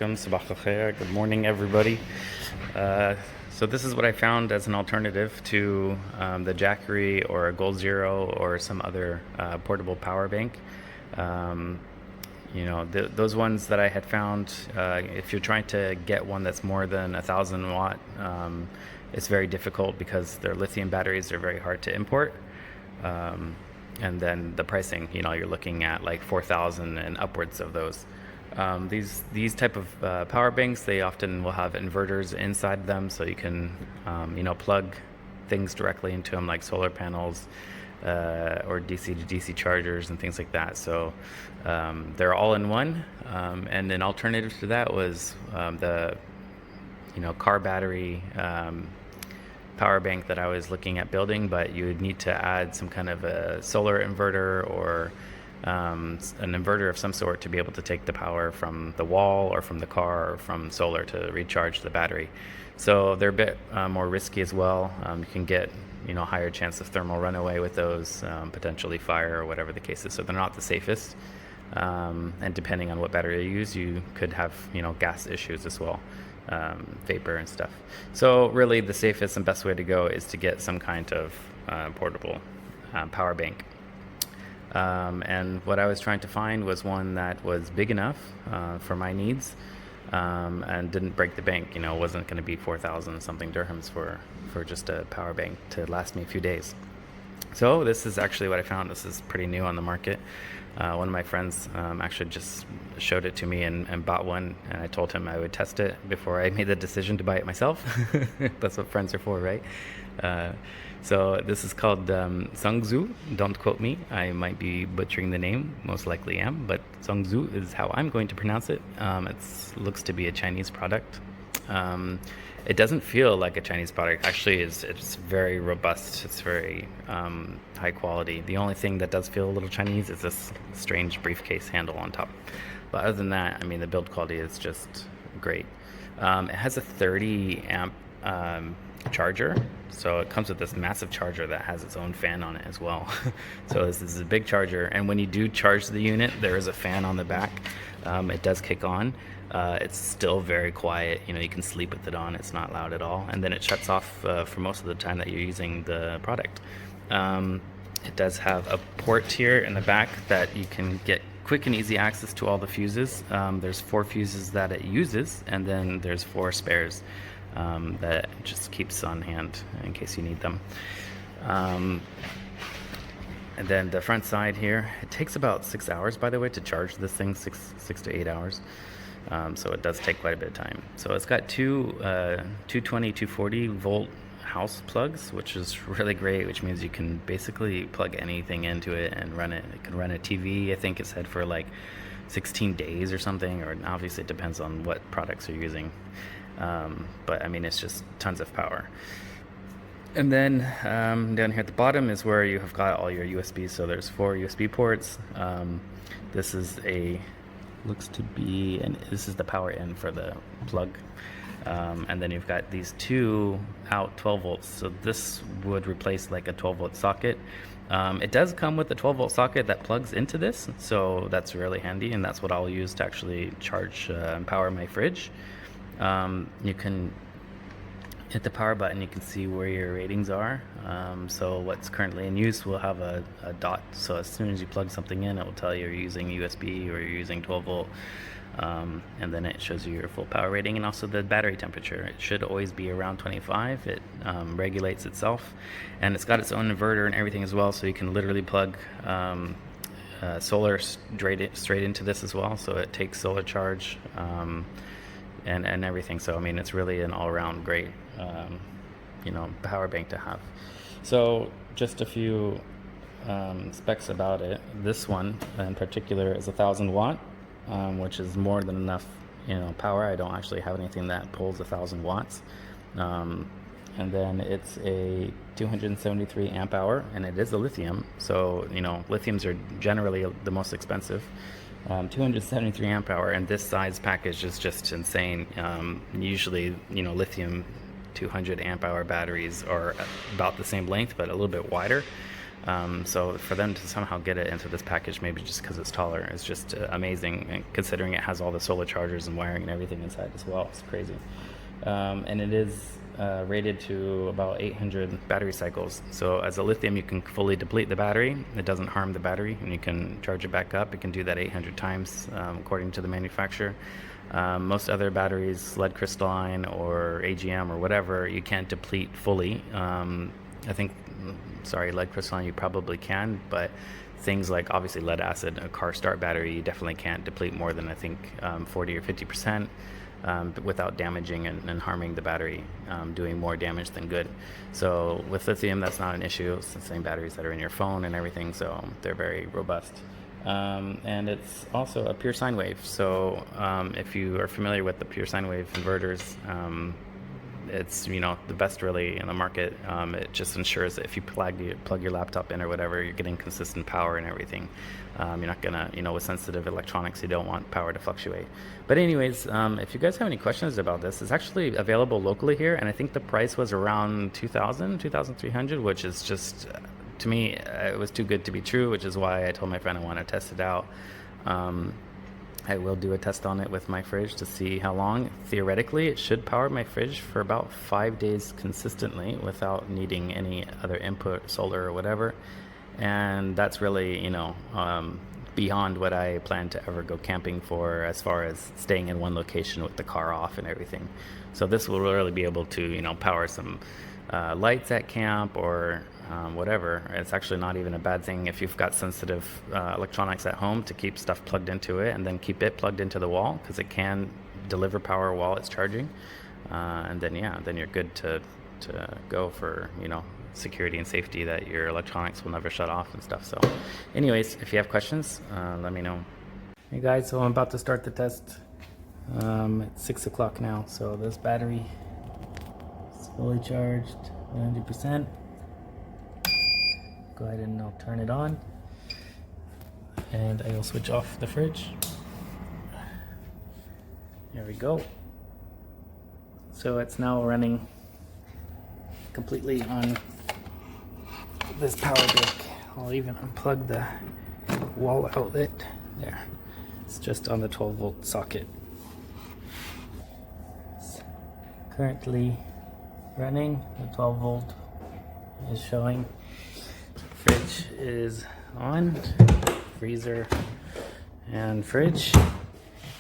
alaikum, sabah al khair, good morning everybody. So this is what I found as an alternative to the Jackery or a Gold Zero or some other portable power bank. Um, those ones that I had found, if you're trying to get one that's more than 1,000 watt, it's very difficult because their lithium batteries are very hard to import. Um, and then the pricing, you're looking at like 4,000 and upwards of those. These type of power banks, they often will have inverters inside them, so you can plug things directly into them, like solar panels or DC to DC chargers and things like that. So they're all in one. And an alternative to that was the car battery power bank that I was looking at building, but you would need to add some kind of a solar inverter or an inverter of some sort to be able to take the power from the wall or from the car or from solar to recharge the battery. So they're a bit more risky as well. You can get higher chance of thermal runaway with those, potentially fire or whatever the case is. So they're not the safest. And depending on what battery you use, you could have gas issues as well, vapor and stuff. So really the safest and best way to go is to get some kind of portable power bank. And what I was trying to find was one that was big enough for my needs, and didn't break the bank. It wasn't going to be 4,000 something dirhams for just a power bank to last me a few days. So this is actually what I found. This is pretty new on the market. One of my friends actually just showed it to me and bought one, and I told him I would test it before I made the decision to buy it myself. That's what friends are for, right? So this is called Sungzu. Don't quote me. I might be butchering the name. Most likely am, but Sungzu is how I'm going to pronounce it. It looks to be a Chinese product. It doesn't feel like a Chinese product. Actually, it's very robust. It's very high quality. The only thing that does feel a little Chinese is this strange briefcase handle on top. But other than that, I mean, the build quality is just great. It has a 30 amp charger, so it comes with this massive charger that has its own fan on it as well. So this is a big charger, and when you do charge the unit, there is a fan on the back. It does kick on. It's still very quiet. You can sleep with it on. It's not loud at all, and then it shuts off for most of the time that you're using the product. It does have a port here in the back that you can get quick and easy access to all the fuses. There's 4 fuses that it uses, and then there's 4 spares that just keeps on hand in case you need them. And then the front side here, it takes about 6 hours, by the way, to charge this thing, six to 8 hours. So it does take quite a bit of time. So it's got two 220, 240 volt house plugs, which is really great, which means you can basically plug anything into it and run it. It can run a TV. I think it said for like 16 days or something, or obviously it depends on what products you're using. But I mean, it's just tons of power. And then down here at the bottom is where you have got all your USBs. So there's 4 USB ports. This is looks to be, and this is the power in for the plug. And then you've got these 2 out 12 volts. So this would replace like a 12 volt socket. It does come with a 12 volt socket that plugs into this. So that's really handy. And that's what I'll use to actually charge and power my fridge. You can hit the power button, you can see where your ratings are. So what's currently in use will have a dot. So as soon as you plug something in, it will tell you you're using USB or you're using 12 volt. And then it shows you your full power rating and also the battery temperature. It should always be around 25. It regulates itself, and it's got its own inverter and everything as well. So you can literally plug solar straight into this as well. So it takes solar charge. And everything. So I mean, it's really an all-around great power bank to have. So just a few specs about it. This one in particular is 1,000 watt, which is more than enough power. I don't actually have anything that pulls 1,000 watts. And then it's a 273 amp hour, and it is a lithium. So lithiums are generally the most expensive. 273 amp hour, and this size package is just insane. Usually lithium 200 amp hour batteries are about the same length but a little bit wider. So for them to somehow get it into this package, maybe just because it's taller, is just amazing. And considering it has all the solar chargers and wiring and everything inside as well, it's crazy. And it is rated to about 800 battery cycles. So as a lithium, you can fully deplete the battery. It doesn't harm the battery, and you can charge it back up. It can do that 800 times, according to the manufacturer. Most other batteries, lead crystalline or AGM or whatever, you can't deplete fully. I think, sorry, lead crystalline you probably can, but things like obviously lead acid, a car start battery, you definitely can't deplete more than I think 40 or 50%. Without damaging and harming the battery, doing more damage than good. So with lithium, that's not an issue. It's the same batteries that are in your phone and everything, so they're very robust. And it's also a pure sine wave. So if you are familiar with the pure sine wave inverters, it's the best really in the market. It just ensures that if you plug your laptop in or whatever, you're getting consistent power and everything. You're not gonna, with sensitive electronics, you don't want power to fluctuate. But anyways, if you guys have any questions about this, it's actually available locally here, and I think the price was around 2,300, which is just, to me, it was too good to be true, which is why I told my friend I want to test it out. I will do a test on it with my fridge to see how long. Theoretically, it should power my fridge for about 5 days consistently without needing any other input, solar or whatever. And that's really, beyond what I plan to ever go camping for, as far as staying in one location with the car off and everything. So this will really be able to, power some lights at camp or whatever. It's actually not even a bad thing if you've got sensitive electronics at home to keep stuff plugged into it and then keep it plugged into the wall, because it can deliver power while it's charging. And then you're good to go for security and safety, that your electronics will never shut off and stuff. So anyways, if you have questions, let me know. Hey guys, so I'm about to start the test. It's 6 o'clock now, so this battery is fully charged 100%. Go ahead and I'll turn it on, and I will switch off the fridge. There we go. So it's now running completely on this power brick. I'll even unplug the wall outlet there. It's just on the 12-volt socket. It's currently running. The 12-volt is showing. Fridge is on, freezer and fridge,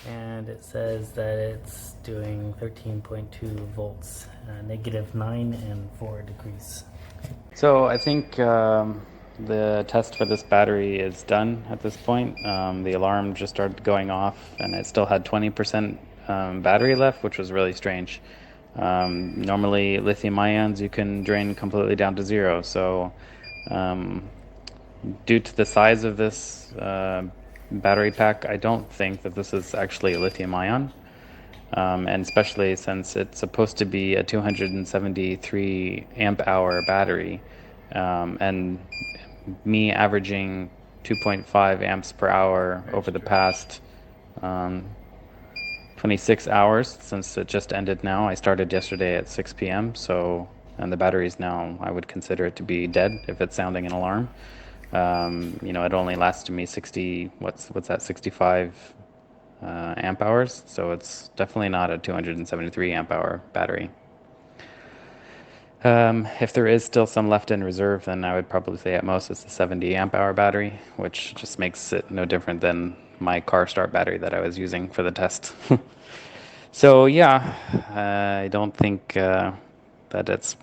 and it says that it's doing 13.2 volts, -9 and 4 degrees. So I think the test for this battery is done at this point. The alarm just started going off, and it still had 20% battery left, which was really strange. Normally lithium ions you can drain completely down to zero, so due to the size of this battery pack, I don't think that this is actually a lithium ion, and especially since it's supposed to be a 273 amp hour battery, and me averaging 2.5 amps per hour over the past 26 hours since it just ended now. I started yesterday at 6 p.m. And the battery's now, I would consider it to be dead if it's sounding an alarm. It only lasted me 65 amp hours, so it's definitely not a 273 amp hour battery. If there is still some left in reserve, then I would probably say at most it's a 70 amp hour battery, which just makes it no different than my car start battery that I was using for the test. So yeah, I don't think that it's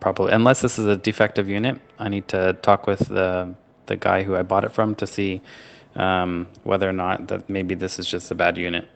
probably, unless this is a defective unit, I need to talk with the guy who I bought it from to see whether or not that maybe this is just a bad unit.